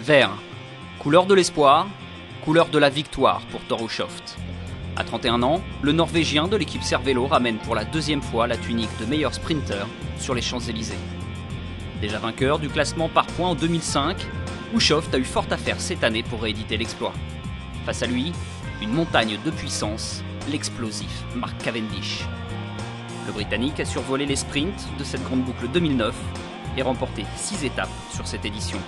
Vert, couleur de l'espoir, couleur de la victoire pour Thor Hushovd. À 31 ans, le Norvégien de l'équipe Cervélo ramène pour la deuxième fois la tunique de meilleur sprinter sur les Champs-Élysées. Déjà vainqueur du classement par points en 2005, Hushovd a eu fort à faire cette année pour rééditer l'exploit. Face à lui, une montagne de puissance, l'explosif Mark Cavendish. Le Britannique a survolé les sprints de cette grande boucle 2009 et remporté 6 étapes sur cette édition.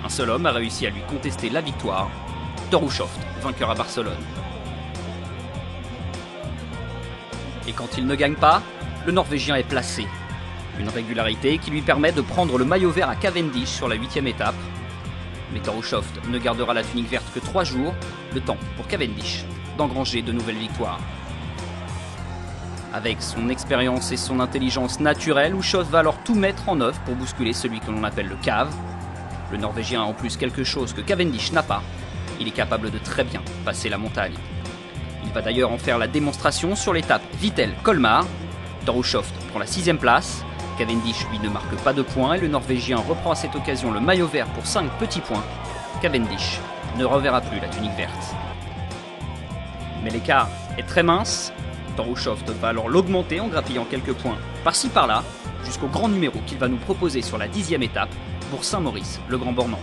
Un seul homme a réussi à lui contester la victoire, Thor Hushovd, vainqueur à Barcelone. Et quand il ne gagne pas, le Norvégien est placé. Une régularité qui lui permet de prendre le maillot vert à Cavendish sur la 8e étape. Mais Thor Hushovd ne gardera la tunique verte que 3 jours, le temps pour Cavendish d'engranger de nouvelles victoires. Avec son expérience et son intelligence naturelle, Hushovd va alors tout mettre en œuvre pour bousculer celui que l'on appelle le cave. Le Norvégien a en plus quelque chose que Cavendish n'a pas. Il est capable de très bien passer la montagne. Il va d'ailleurs en faire la démonstration sur l'étape Vittel-Colmar. Thor Hushovd prend la 6e place. Cavendish, lui, ne marque pas de points et le Norvégien reprend à cette occasion le maillot vert pour 5 petits points. Cavendish ne reverra plus la tunique verte. Mais l'écart est très mince. Thor Hushovd va alors l'augmenter en grappillant quelques points par-ci par-là, jusqu'au grand numéro qu'il va nous proposer sur la 10e étape, Bourg-Saint-Maurice, le Grand Bornand.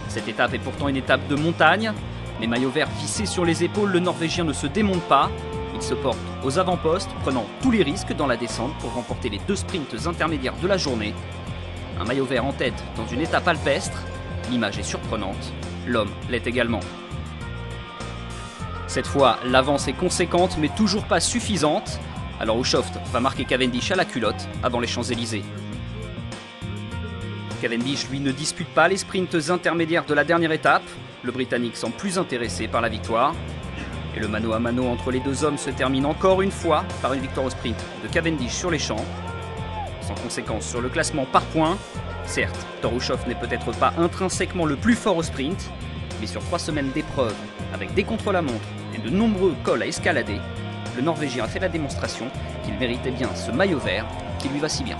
Cette étape est pourtant une étape de montagne. Les maillots verts vissés sur les épaules, le Norvégien ne se démonte pas. Il se porte aux avant-postes, prenant tous les risques dans la descente pour remporter les 2 sprints intermédiaires de la journée. Un maillot vert en tête dans une étape alpestre, l'image est surprenante, l'homme l'est également. Cette fois, l'avance est conséquente mais toujours pas suffisante. Alors Hushovd va marquer Cavendish à la culotte avant les Champs-Élysées. Cavendish, lui, ne dispute pas les sprints intermédiaires de la dernière étape. Le Britannique semble plus intéressé par la victoire. Et le mano à mano entre les deux hommes se termine encore une fois par une victoire au sprint de Cavendish sur les champs. Sans conséquence sur le classement par points. Certes, Thor Hushovd n'est peut-être pas intrinsèquement le plus fort au sprint, mais sur 3 semaines d'épreuve, avec des contre-la-montre et de nombreux cols à escalader, le Norvégien a fait la démonstration qu'il méritait bien ce maillot vert qui lui va si bien.